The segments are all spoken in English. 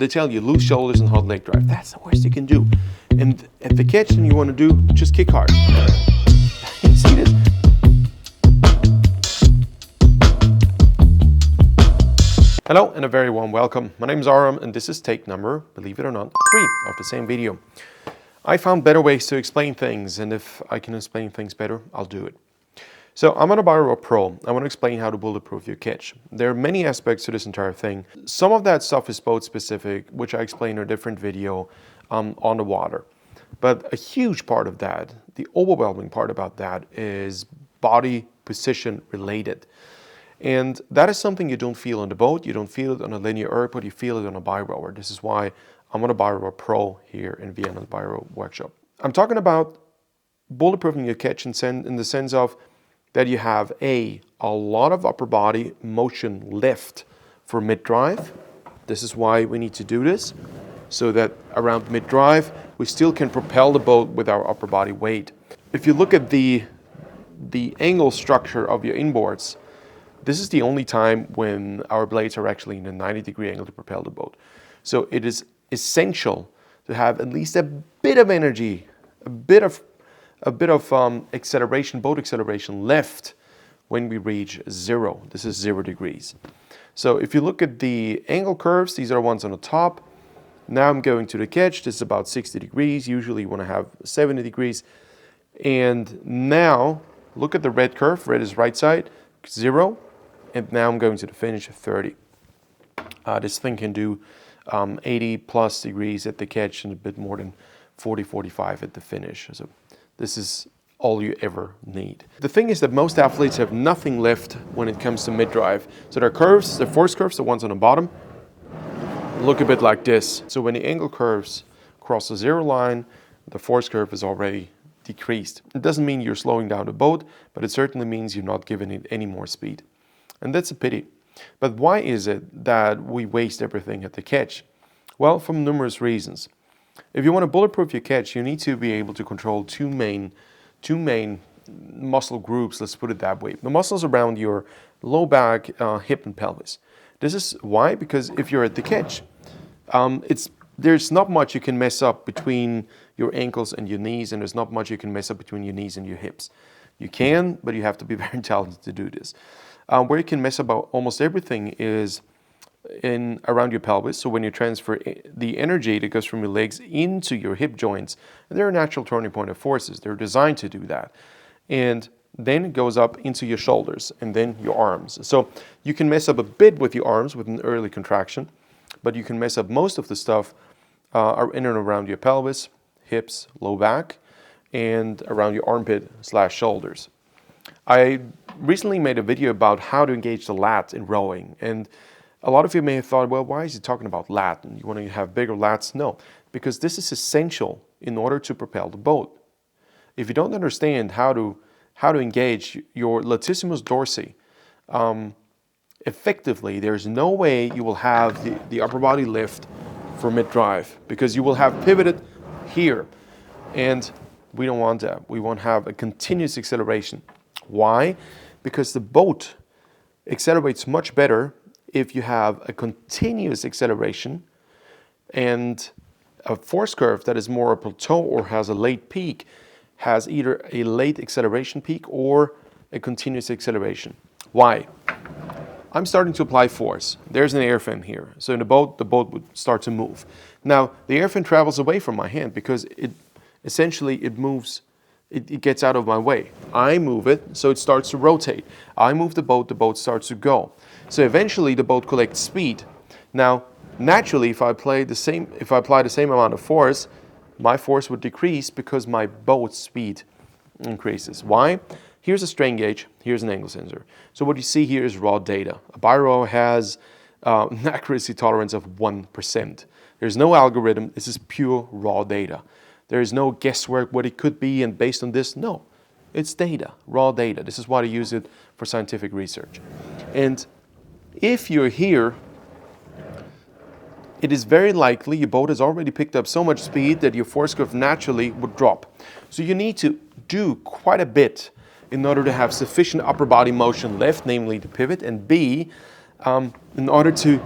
They tell you loose shoulders and hot leg drive. That's the worst you can do. And at the catch, then you want to do just kick hard. You see this? Hello and a very warm welcome. My name is Aram and this is take number, believe it or not, 3 of the same video. I found better ways to explain things, and if I can explain things better, I'll do it. So I'm on a Biro Pro. I want to explain how to bulletproof your catch. There are many aspects to this entire thing. Some of that stuff is boat specific, which I explain in a different video on the water. But a huge part of that, the overwhelming part about that, is body position related. And that is something you don't feel on the boat, you don't feel it on a linear airport, you feel it on a Biro. This is why I'm on a Biro Pro here in Vienna, the Biro workshop. I'm talking about bulletproofing your catch in the sense of that you have a lot of upper body motion lift for mid-drive. This is why we need to do this, so that around mid-drive, we still can propel the boat with our upper body weight. If you look at the angle structure of your inboards, this is the only time when our blades are actually in a 90-degree angle to propel the boat. So it is essential to have at least a bit of energy, a bit of acceleration, boat acceleration left when we reach 0. This is 0 degrees. So if you look at the angle curves, these are ones on the top. Now I'm going to the catch. This is about 60 degrees. Usually you want to have 70 degrees. And now look at the red curve. Red is right side, 0. And now I'm going to the finish at 30. This thing can do 80 plus degrees at the catch and a bit more than 40, 45 at the finish. So this is all you ever need. The thing is that most athletes have nothing left when it comes to mid-drive. So their curves, their force curves, the ones on the bottom, look a bit like this. So when the angle curves cross the 0 line, the force curve is already decreased. It doesn't mean you're slowing down the boat, but it certainly means you're not giving it any more speed. And that's a pity. But why is it that we waste everything at the catch? Well, from numerous reasons. If you want to bulletproof your catch, you need to be able to control two main muscle groups, let's put it that way. The muscles around your low back, hip and pelvis. This is why, because if you're at the catch, there's not much you can mess up between your ankles and your knees, and there's not much you can mess up between your knees and your hips. You can, but you have to be very talented to do this. Where you can mess up almost everything is around your pelvis. So when you transfer the energy that goes from your legs into your hip joints, they're a natural turning point of forces. They're designed to do that. And then it goes up into your shoulders and then your arms. So you can mess up a bit with your arms with an early contraction, but you can mess up most of the stuff in and around your pelvis, hips, low back, and around your armpit/shoulders. I recently made a video about how to engage the lat in rowing, and a lot of you may have thought, well, why is he talking about lat? And you want to have bigger lats? No, because this is essential in order to propel the boat. If you don't understand how to engage your latissimus dorsi effectively, there's no way you will have the upper body lift for mid-drive, because you will have pivoted here, and we don't want that. We want to have a continuous acceleration. Why? Because the boat accelerates much better if you have a continuous acceleration and a force curve that is more a plateau or has a late peak, has either a late acceleration peak or a continuous acceleration. Why? I'm starting to apply force. There's an airfin here. So in the boat would start to move. Now, the airfin travels away from my hand because it moves. It gets out of my way. I move it, so it starts to rotate. I move the boat starts to go. So eventually the boat collects speed. Now, naturally, if I apply the same amount of force, my force would decrease because my boat's speed increases. Why? Here's a strain gauge, here's an angle sensor. So what you see here is raw data. A Biro has an accuracy tolerance of 1%. There's no algorithm, this is pure raw data. There is no guesswork what it could be and based on this. No, it's data, raw data. This is why I use it for scientific research. And if you're here, it is very likely your boat has already picked up so much speed that your force curve naturally would drop. So you need to do quite a bit in order to have sufficient upper body motion left, namely to pivot, and B, in order to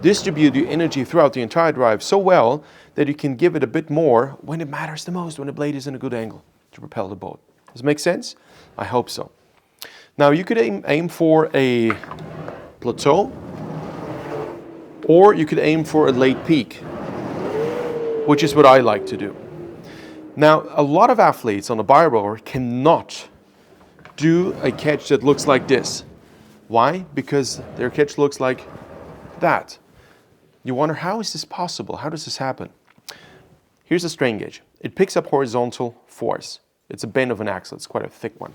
distribute the energy throughout the entire drive so well that you can give it a bit more when it matters the most, when the blade is in a good angle to propel the boat. Does it make sense? I hope so. Now you could aim for a plateau, or you could aim for a late peak, which is what I like to do. Now, a lot of athletes on a bi-rower cannot do a catch that looks like this. Why? Because their catch looks like that. You wonder, how is this possible? How does this happen? Here's a strain gauge. It picks up horizontal force. It's a bend of an axle. It's quite a thick one.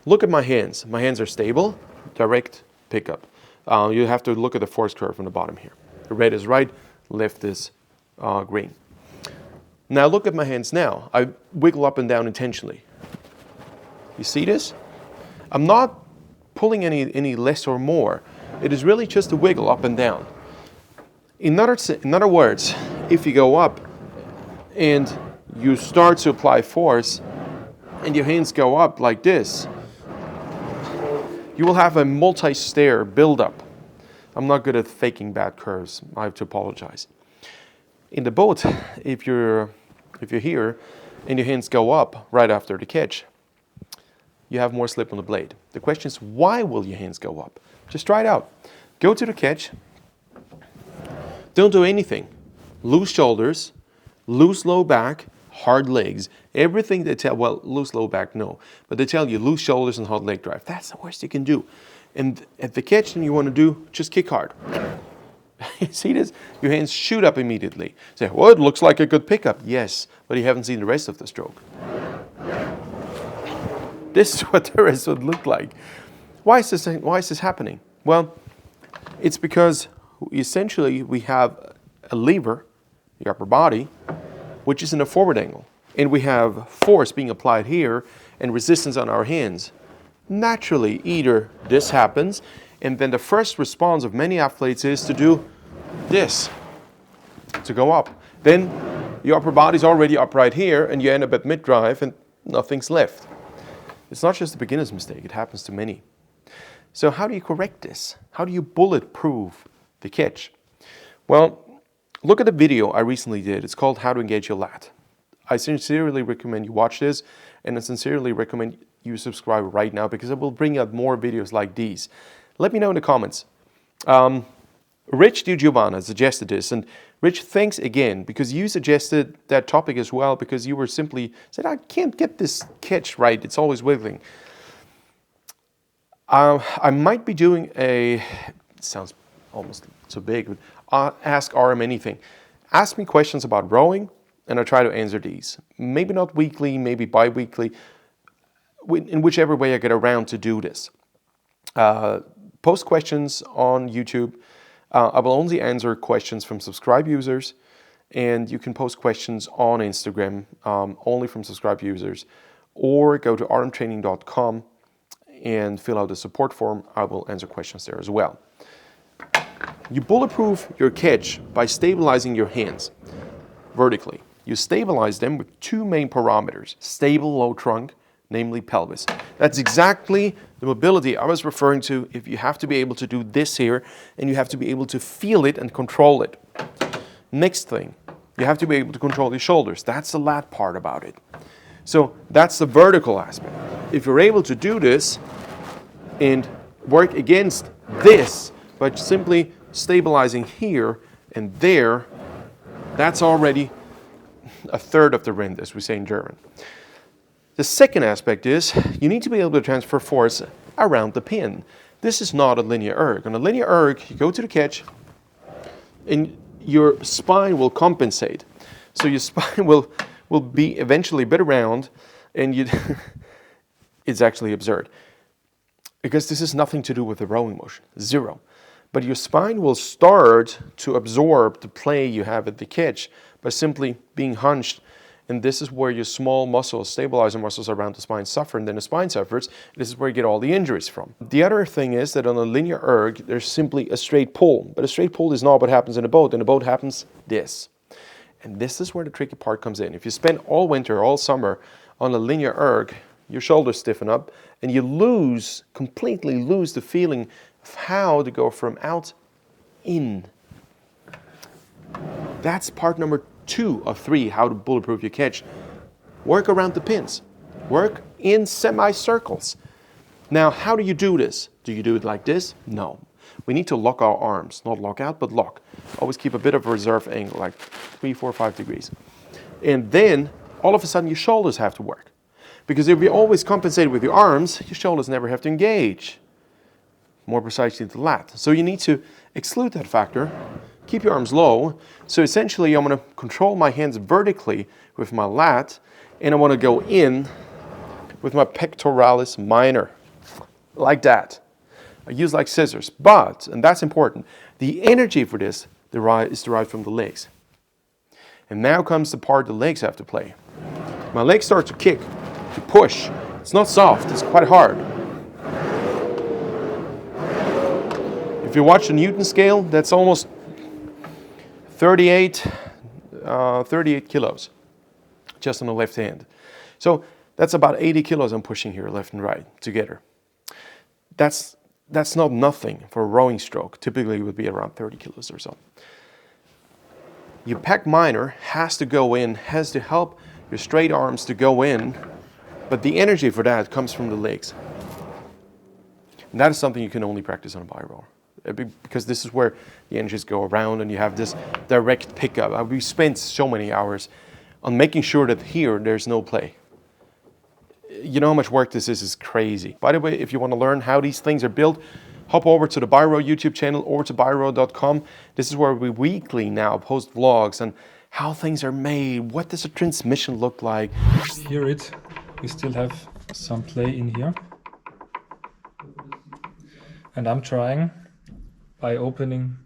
Look at my hands. My hands are stable, direct pickup. You have to look at the force curve on the bottom here. The red is right, left is green. Now look at my hands now. I wiggle up and down intentionally. You see this? I'm not pulling any less or more. It is really just a wiggle up and down. In other words, if you go up and you start to apply force and your hands go up like this, you will have a multi-stair build-up. I'm not good at faking bad curves. I have to apologize. In the boat, if you're here and your hands go up right after the catch, you have more slip on the blade. The question is, why will your hands go up? Just try it out. Go to the catch. Don't do anything. Loose shoulders, loose low back, hard legs. Everything they tell, well, loose low back, no. But they tell you loose shoulders and hard leg drive. That's the worst you can do. And at the catch, then you want to do, just kick hard. You see this? Your hands shoot up immediately. Say, well, it looks like a good pickup. Yes, but you haven't seen the rest of the stroke. This is what the rest would look like. Why is this happening? Well, it's because essentially we have a lever, the upper body, which is in a forward angle. And we have force being applied here and resistance on our hands. Naturally, either this happens, and then the first response of many athletes is to do this, to go up. Then the upper body's already up right here, and you end up at mid-drive and nothing's left. It's not just a beginner's mistake, it happens to many. So how do you correct this? How do you bulletproof the catch? Well, look at the video I recently did. It's called How to Engage Your Lat. I sincerely recommend you watch this, and I sincerely recommend you subscribe right now because I will bring out more videos like these. Let me know in the comments. Rich DiGiovanna suggested this, and Rich, thanks again, because you suggested that topic as well, because you were simply said, I can't get this catch right, it's always wiggling. I might be doing it sounds almost so big, but Ask RM Anything. Ask me questions about rowing, and I try to answer these. Maybe not weekly, maybe bi-weekly, in whichever way I get around to do this. Post questions on YouTube. I will only answer questions from subscribed users, and you can post questions on Instagram only from subscribed users, or go to rmtraining.com and fill out the support form. I will answer questions there as well. You bulletproof your catch by stabilizing your hands vertically. You stabilize them with two main parameters: stable low trunk, namely pelvis. That's exactly the mobility I was referring to. If you have to be able to do this here, and you have to be able to feel it and control it. Next thing, you have to be able to control your shoulders. That's the lat part about it. So that's the vertical aspect. If you're able to do this and work against this by simply stabilizing here and there, that's already a third of the Rind, as we say in German. The second aspect is you need to be able to transfer force around the pin. This is not a linear erg. On a linear erg, you go to the catch and your spine will compensate. So your spine will be eventually a bit around, and it's actually absurd. Because this has nothing to do with the rowing motion, zero. But your spine will start to absorb the play you have at the catch by simply being hunched. And this is where your small muscles, stabilizer muscles around the spine suffer, and then the spine suffers. This is where you get all the injuries from. The other thing is that on a linear erg, there's simply a straight pull. But a straight pull is not what happens in a boat. In a boat happens this. And this is where the tricky part comes in. If you spend all winter, all summer on a linear erg, your shoulders stiffen up, and you completely lose the feeling of how to go from out in That's part number 2 of 3, how to bulletproof your catch. Work around the pins. Work in semicircles. Now, how do you do this? Do you do it like this? No. We need to lock our arms. Not lock out, but lock. Always keep a bit of a reserve angle, like 3, 4, 5 degrees. And then, all of a sudden, your shoulders have to work. Because if you always compensate with your arms, your shoulders never have to engage. More precisely, the lat. So you need to exclude that factor. Keep your arms low. So essentially, I'm going to control my hands vertically with my lat, and I want to go in with my pectoralis minor, like that. I use like scissors, but, and that's important, the energy for this is derived from the legs. And now comes the part the legs have to play. My legs start to kick, to push. It's not soft, it's quite hard. If you watch the Newton scale, that's almost 38 kilos, just on the left hand. So that's about 80 kilos I'm pushing here, left and right, together. That's not nothing for a rowing stroke. Typically it would be around 30 kilos or so. Your pec minor has to go in, has to help your straight arms to go in, but the energy for that comes from the legs. And that is something you can only practice on a bar rower, because this is where the energies go around and you have this direct pickup. We spent so many hours on making sure that here there's no play. You know how much work this is crazy. By the way, if you want to learn how these things are built, hop over to the Biro YouTube channel or to biro.com. This is where we weekly now post vlogs on how things are made. What does a transmission look like? Hear it, we still have some play in here. And I'm trying by opening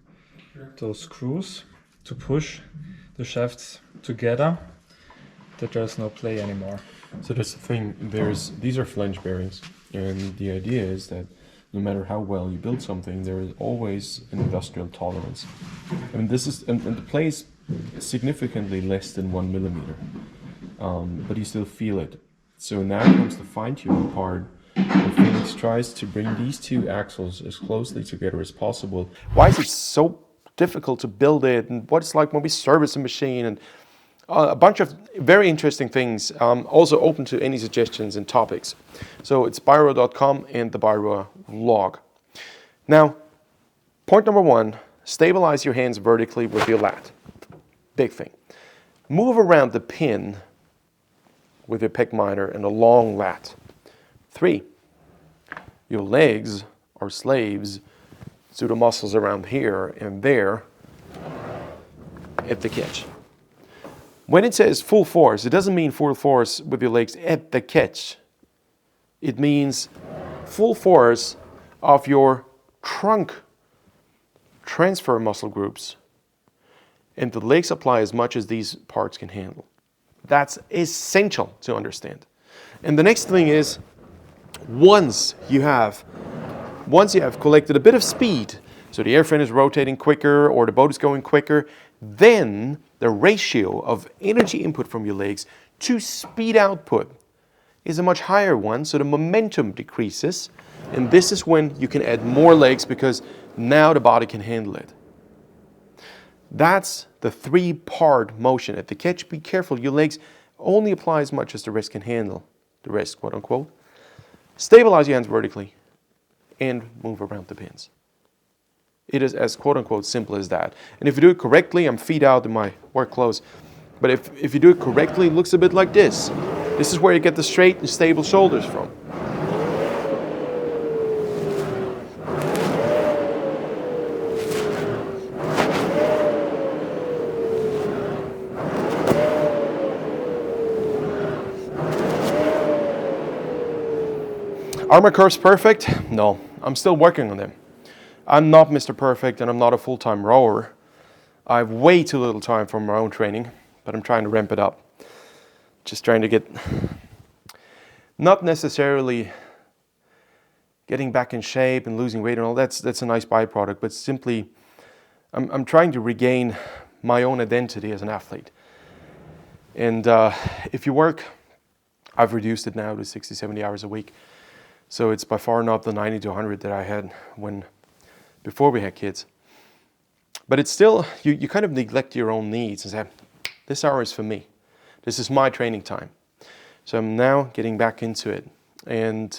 those screws to push the shafts together that there's no play anymore. So that's the thing, these are flange bearings, and the idea is that no matter how well you build something, there is always an industrial tolerance. I mean, this is, and the play is significantly less than 1 millimeter, but you still feel it. So now comes the fine-tuning part, where Felix tries to bring these two axles as closely together as possible. Why is it so difficult to build it, and what it's like when we service a machine, and a bunch of very interesting things. Also open to any suggestions and topics. So it's biro.com and the Biro vlog. Now, point number 1, stabilize your hands vertically with your lat. Big thing. Move around the pin with your pec minor and a long lat. 3, your legs are slaves to the muscles around here and there at the catch. When it says full force, it doesn't mean full force with your legs at the catch. It means full force of your trunk transfer muscle groups, and the legs apply as much as these parts can handle. That's essential to understand. And the next thing is, once you have collected a bit of speed, so the airframe is rotating quicker or the boat is going quicker, then the ratio of energy input from your legs to speed output is a much higher one, so the momentum decreases, and this is when you can add more legs because now the body can handle it. That's the 3-part motion. At the catch, be careful, your legs only apply as much as the wrist can handle, the wrist, quote unquote. Stabilize your hands vertically and move around the pins. It is as quote-unquote simple as that. And if you do it correctly, I'm feet out in my work clothes, but if you do it correctly, it looks a bit like this. This is where you get the straight and stable shoulders from. Are my curves perfect? No, I'm still working on them. I'm not Mr. Perfect and I'm not a full-time rower. I have way too little time for my own training, but I'm trying to ramp it up. Just trying to get, not necessarily getting back in shape and losing weight and all, that's a nice byproduct, but simply I'm trying to regain my own identity as an athlete. And if you work, I've reduced it now to 60, 70 hours a week. So it's by far not the 90 to 100 that I had before we had kids. But it's still, you kind of neglect your own needs and say, this hour is for me. This is my training time. So I'm now getting back into it. And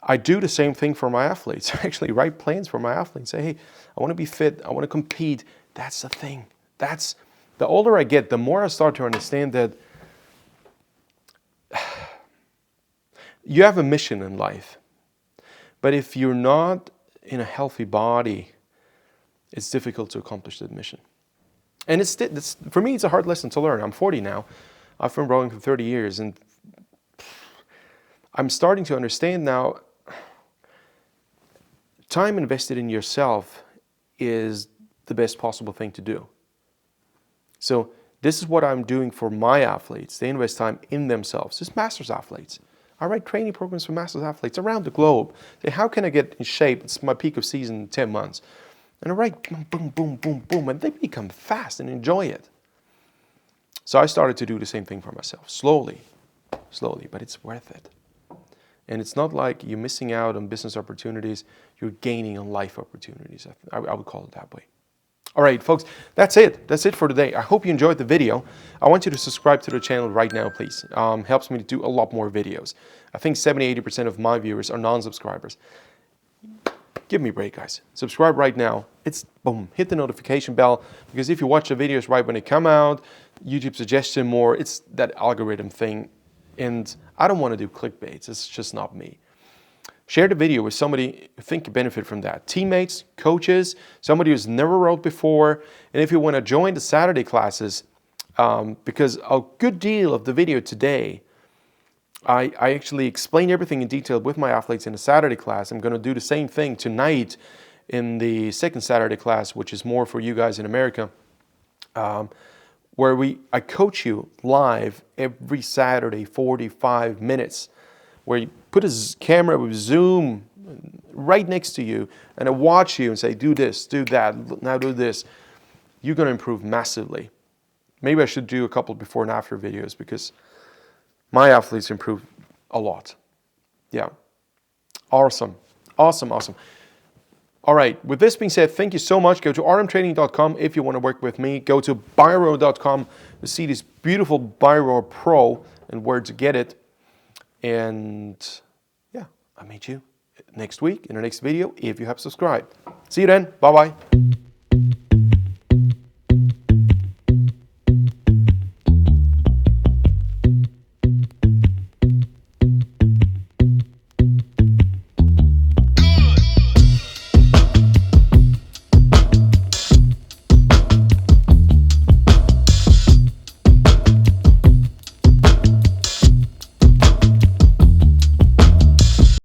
I do the same thing for my athletes. I actually write plans for my athletes. Say, hey, I want to be fit. I want to compete. That's the thing. That's, the older I get, the more I start to understand that you have a mission in life. But if you're not in a healthy body, it's difficult to accomplish that mission. And it's for me, it's a hard lesson to learn. I'm 40 now. I've been rowing for 30 years. And I'm starting to understand now, time invested in yourself is the best possible thing to do. So this is what I'm doing for my athletes. They invest time in themselves. Just masters athletes. I write training programs for masters athletes around the globe. Say, how can I get in shape? It's my peak of season in 10 months. And I write boom, boom, boom, boom, boom, and they become fast and enjoy it. So I started to do the same thing for myself, slowly, but it's worth it. And it's not like you're missing out on business opportunities, you're gaining on life opportunities. I would call it that way. All right, folks, that's it. That's it for today. I hope you enjoyed the video. I want you to subscribe to the channel right now, please. Helps me to do a lot more videos. I think 70-80% of my viewers are non-subscribers. Give me a break, guys. Subscribe right now. It's boom, hit the notification bell, because if you watch the videos right when they come out, YouTube suggests them more. It's that algorithm thing. And I don't want to do clickbaits. It's just not me. Share the video with somebody who think you benefit from that. Teammates, coaches, somebody who's never rowed before. And if you want to join the Saturday classes, because a good deal of the video today, I actually explain everything in detail with my athletes in the Saturday class. I'm going to do the same thing tonight in the second Saturday class, which is more for you guys in America, where I coach you live every Saturday, 45 minutes, where you put a camera with Zoom right next to you, and I watch you and say, do this, do that, now do this. You're going to improve massively. Maybe I should do a couple before and after videos, because my athletes improve a lot. Yeah. Awesome. Awesome, awesome. All right, with this being said, thank you so much. Go to rmtraining.com if you want to work with me. Go to biro.com to see this beautiful Biro Pro and where to get it. And yeah, I'll meet you next week in the next video if you have subscribed. See you then. Bye-bye.